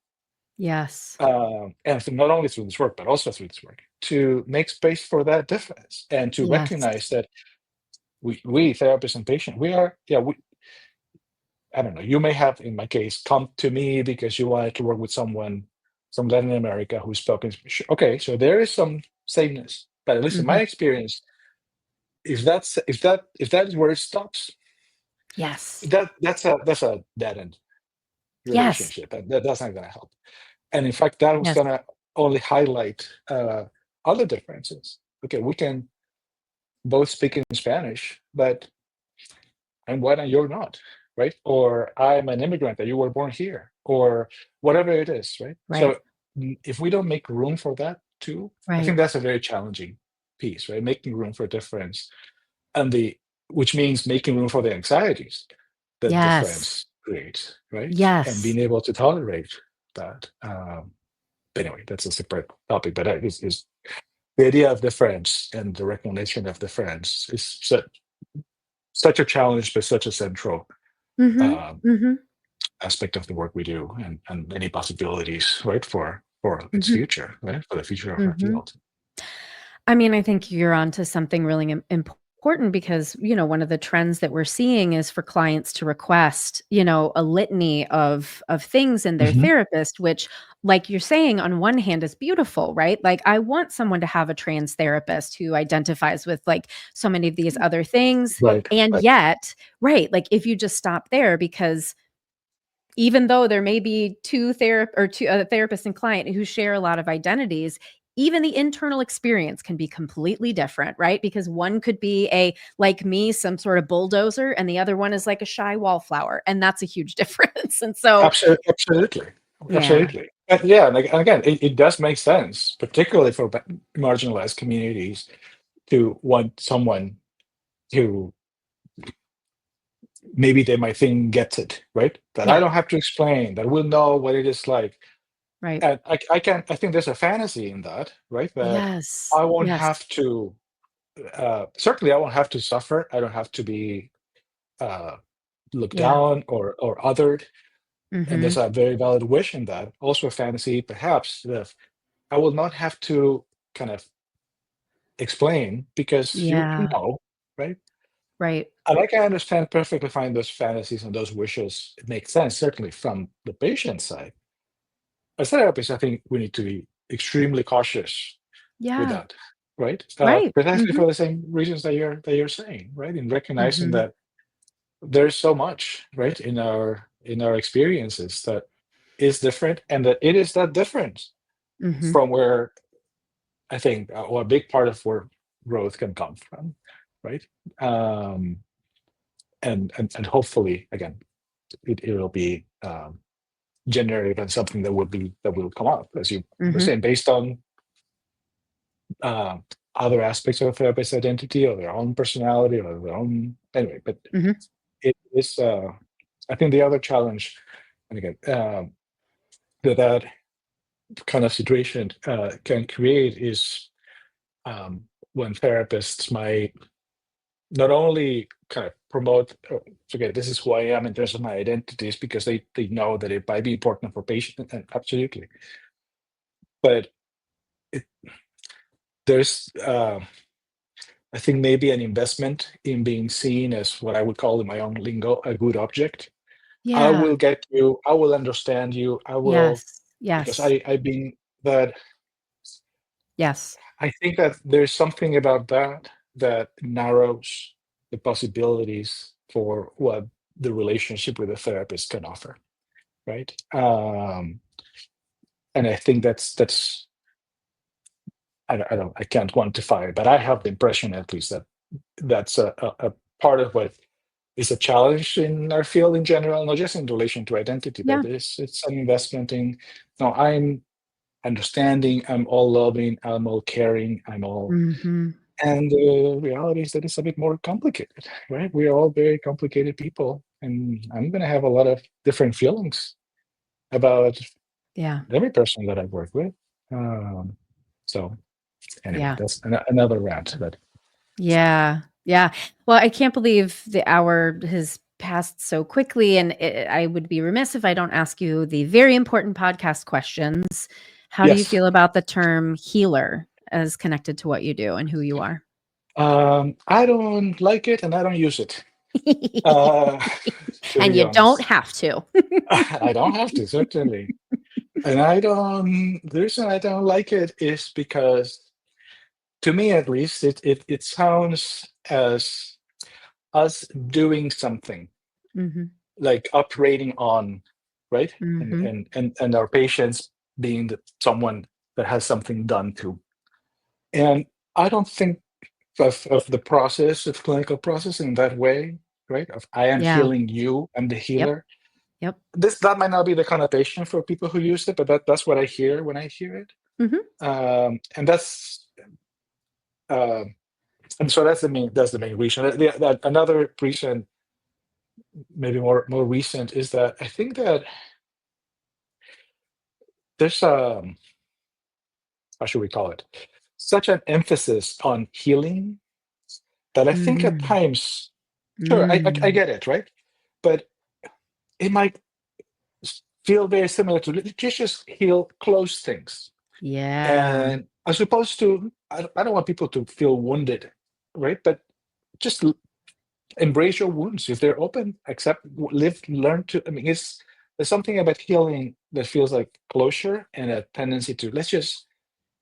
Yes. not only through this work, but also through this work, to make space for that difference and to Yes. recognize that we therapists and patients, we are, yeah, I don't know, you may have, in my case, come to me because you wanted to work with someone from Latin America who spoke in Spanish. Okay, so there is some sameness, but at least in Mm-hmm. my experience, if that is where it stops, Yes. that's a dead end Yes. relationship, and that's not going to help. And in fact, that was Yes. going to only highlight other differences. Okay, we can both speak in Spanish, but I'm white and you're not, right? Or I'm an immigrant and you were born here, or whatever it is, right? Right. So if we don't make room for that too, I think Right. that's a very challenging piece, right? Making room for difference, and which means making room for the anxieties that Yes. difference creates, right? And Yes. being able to tolerate that. But anyway, that's a separate topic. But is the idea of difference and the recognition of difference is such a challenge, but such a central Mm-hmm. um, Mm-hmm. aspect of the work we do, and many possibilities, right, for its Mm-hmm. future, right, for the future of our Mm-hmm. field. I mean, I think you're onto something really important because, one of the trends that we're seeing is for clients to request, a litany of things in their Hmm. therapist, which, like you're saying, on one hand is beautiful, right? Like, I want someone to have a trans therapist who identifies with like so many of these other things. Right, And right. yet, right, like if you just stop there, because even though there may be two therapist and client who share a lot of identities, even the internal experience can be completely different, right? Because one could be like me, some sort of bulldozer, and the other one is like a shy wallflower, and that's a huge difference. And so, Absolutely, yeah, absolutely. And yeah, and again, it does make sense, particularly for marginalized communities, to want someone who maybe they might think gets it, right? That I yeah, don't have to explain, that will know what it is like. right. And I think there's a fantasy in that, right? That Yes, I won't yes, have to, certainly I won't have to suffer. I don't have to be uh, looked yeah, down or othered. And there's mm-hmm, a very valid wish in that. Also a fantasy, perhaps, that I will not have to kind of explain because you yeah, know, right? right, And I can understand perfectly fine those fantasies and those wishes. It makes sense, certainly from the patient side. As therapists, I think we need to be extremely cautious with yeah, that, right? right, Precisely mm-hmm, for the same reasons that you're saying, right? In recognizing mm-hmm, that there's so much, right, in our experiences that is different, and that it is that difference mm-hmm, from where I think, or a big part of where growth can come from, right? Um, and hopefully, again, it'll be generative and something that will come up, as you were Mm-hmm. saying, based on uh, other aspects of a therapist's identity or their own personality or their own anyway. But Mm-hmm. it is, I think, the other challenge, and again, that kind of situation can create is when therapists might not only kind of promote, okay, this is who I am in terms of my identities, because they know that it might be important for patients, and absolutely. But it, there's, I think, maybe an investment in being seen as what I would call in my own lingo a good object. I Yeah. will get you. I will understand you. I will, Yes. because Yes. I've been that. Yes. I think that there's something about that that narrows the possibilities for what the relationship with a therapist can offer, right? And I think that's I can't quantify it, but I have the impression, at least, that that's a part of what is a challenge in our field in general, not just in relation to identity, Yeah. but it's an investment in. No, I'm understanding, I'm all loving, I'm all caring, I'm all. Mm-hmm. And the reality is that it's a bit more complicated, right? We are all very complicated people, and I'm going to have a lot of different feelings about Yeah. every person that I work with. Um, so anyway, Yeah. that's another rant. But Yeah. Yeah. Well, I can't believe the hour has passed so quickly. And I would be remiss if I don't ask you the very important podcast questions. How do you yes, feel about the term healer as connected to what you do and who you are? I don't like it, and I don't use it. Uh, to And be you don't honest, have to. I don't have to, certainly. And I don't. The reason I don't like it is because, to me at least, it sounds as us doing something, Mhm. like operating on, right? And Mhm. our patients being someone that has something done to. And I don't think of the process of clinical process in that way, right? Of I am Yeah. healing you, I'm the Yep. healer. Yep. That might not be the connotation for people who use it, but that's what I hear when I hear it. Mhm. And that's uh, and so that's the main reason. Another reason, maybe more recent, is that I think that there's how should we call it, such an emphasis on healing that I think at Mhm. times, sure, I Mm. get it, right? But it might feel very similar to, let's just heal close things. Yeah. And as opposed to, I don't want people to feel wounded, right? But just embrace your wounds. If they're open, accept, live, learn to. I mean, there's something about healing that feels like closure and a tendency to, let's just,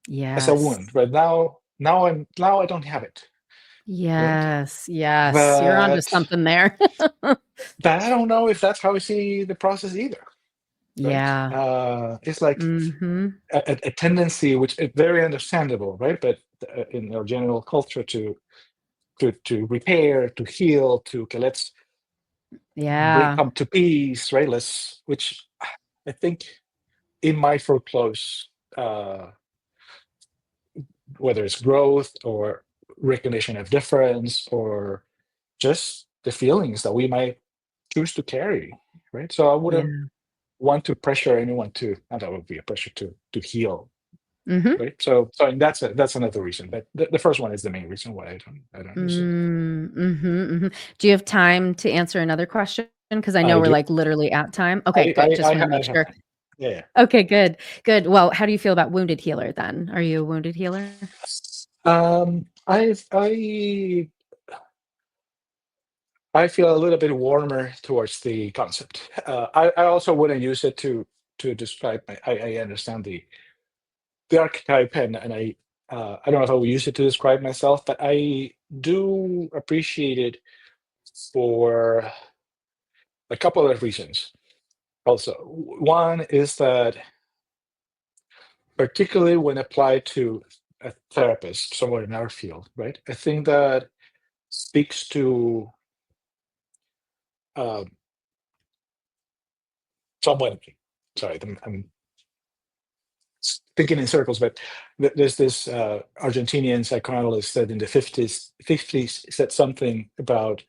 as a Yes. wound, right? Now I don't have it, right? Yes. Yes. You're onto But something there. I don't know if that's how I see the process either, right? Yeah. It's like Mhm. a tendency, which is very understandable, right? But in our general culture, to repair, to heal, to, okay, let's Yeah. come to peace, right? Which I think it might foreclose, uh, whether it's growth or recognition of difference or just the feelings that we might choose to carry, right? So I wouldn't Yeah. want to pressure anyone to, and that would be a pressure to heal, Mhm. right? So that's another reason. But the first one is the main reason why I don't use it. Mm. Mhm. Mhm. Do you have time to answer another question? Because I know I we're, do. like, literally at time. Okay, good. Just wanted to I make have sure. time. Yeah. Yeah. Okay, good. Good. Well, how do you feel about wounded healer then? Are you a wounded healer? I feel a little bit warmer towards the concept. I also wouldn't use it to describe I understand the archetype, and I don't know if I would use it to describe myself, but I do appreciate it for a couple of reasons. Also, one is that, particularly when applied to a therapist, someone in our field, right? I think that speaks to uh, someone. sorry, I'm thinking in circles, but there's this Argentinian psychoanalyst that in the 50s said something about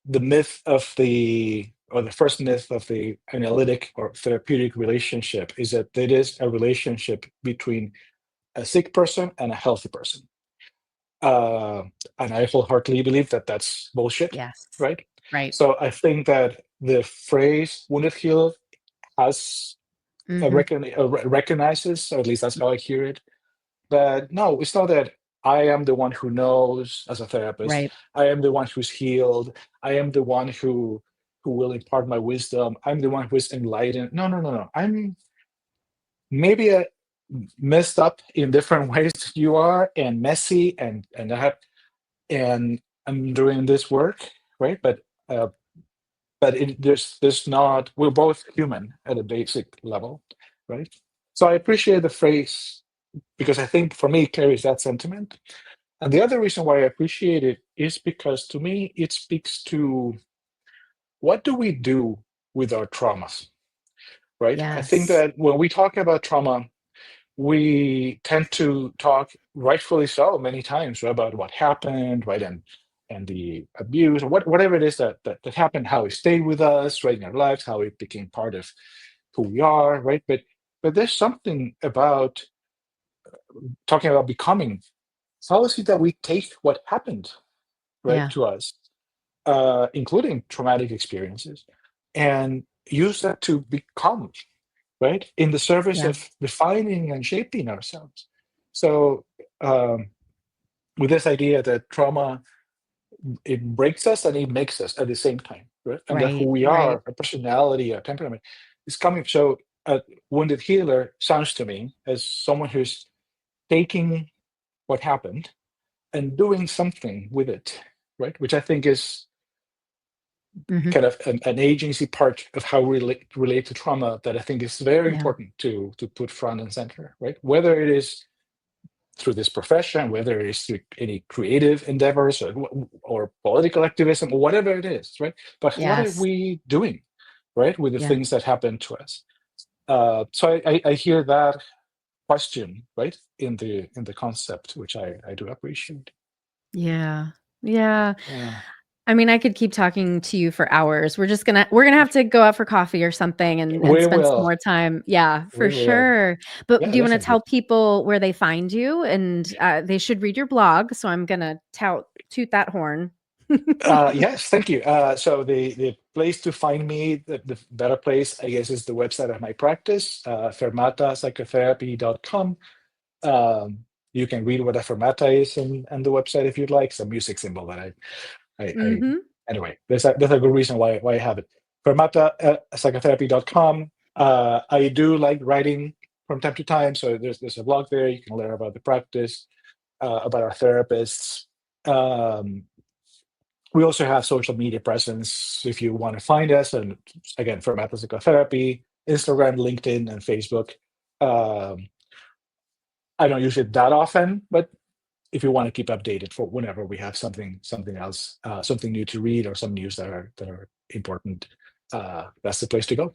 the myth of or the first myth of the analytic or therapeutic relationship is that it is a relationship between a sick person and a healthy person. And I wholeheartedly believe that that's bullshit, Yes. right? Right. So I think that the phrase wounded healed has recognizes, or at least that's how I hear it. But no, it's not that I am the one who knows as a therapist. Right. I am the one who's healed. I am the one who will impart my wisdom. I'm the one who is enlightened. No, no, no, no. I'm maybe messed up in different ways that you are, and messy, and I have, and I'm doing this work, right? Uh, but there's not. We're both human at a basic level, right? So I appreciate the phrase because I think for me it carries that sentiment. And the other reason why I appreciate it is because to me it speaks to what do we do with our traumas, right? I think Yes. that when we talk about trauma, we tend to talk, rightfully so, many times about what happened, right, and the abuse, or whatever it is that happened, how it stayed with us, right, in our lives, how it became part of who we are, right? But there's something about talking about becoming. How is it that we take what happened, right, Yeah. to us, including traumatic experiences, and use that to become, right, in the service Yeah. of defining and shaping ourselves. So, with this idea that trauma, it breaks us and it makes us at the same time, right? And that who Right. we Right. are, our personality, our temperament, is coming. So, a wounded healer sounds to me as someone who's taking what happened and doing something with it, right? Which I think is Hmm. kind of an agency part of how we relate to trauma that I think is very Yeah. important to put front and center, right? Whether it is through this profession, whether it is through any creative endeavors or political activism or whatever it is, right? But what are Yes. we doing, right, with the Yeah. things that happen to us? So I hear that question, right, in the concept, which I do appreciate. Yeah. Yeah. Yeah, I mean, I could keep talking to you for hours. We're gonna have to go out for coffee or something and we spend some will, more time. Yeah, for we will. sure. But Yeah, do you wanna definitely. tell people where they find you? And, they should read your blog, so I'm gonna toot that horn. Yes, thank you. So the place to find me, the better place, I guess, is the website of my practice, fermatapsychotherapy.com. You can read what a fermata is and the website if you'd like. Some music symbol that I Mhm. anyway. There's a good reason why I have it. Fermata psychotherapy.com. I do like writing from time to time, so there's a blog there. You can learn about the practice, about our therapists. Um, we also have social media presence if you want to find us. And again, Fermata Psychotherapy, Instagram, LinkedIn, and Facebook. Um, I don't use it that often, but if you want to keep updated for whenever we have something else, something new to read or some news that are important, that's the place to go.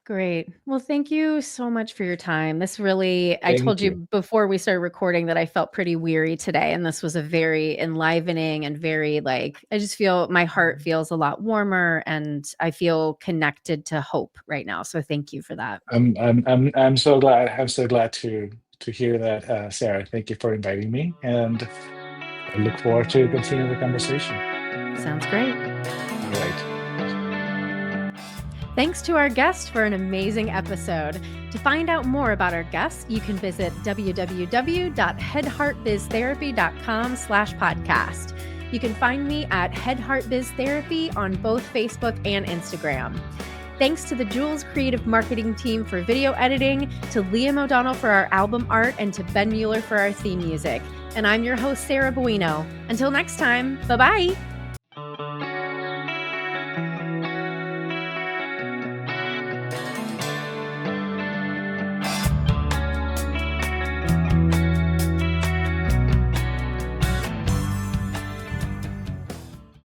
Great. Well, thank you so much for your time. I told Thank you you. before we started recording that I felt pretty weary today, and this was a very enlivening and very I just feel my heart feels a lot warmer and I feel connected to hope right now. So thank you for that. I'm so glad. I'm so glad to hear that, Sarah. Thank you for inviting me, and I look forward to continuing the conversation. Sounds great. All right. Thanks to our guest for an amazing episode. To find out more about our guests, you can visit www.headheartbiztherapy.com/podcast. You can find me at Head Heart Biz Therapy on both Facebook and Instagram. Thanks to the Jules Creative Marketing team for video editing, to Liam O'Donnell for our album art, and to Ben Mueller for our theme music. And I'm your host, Sarah Buino. Until next time, bye-bye.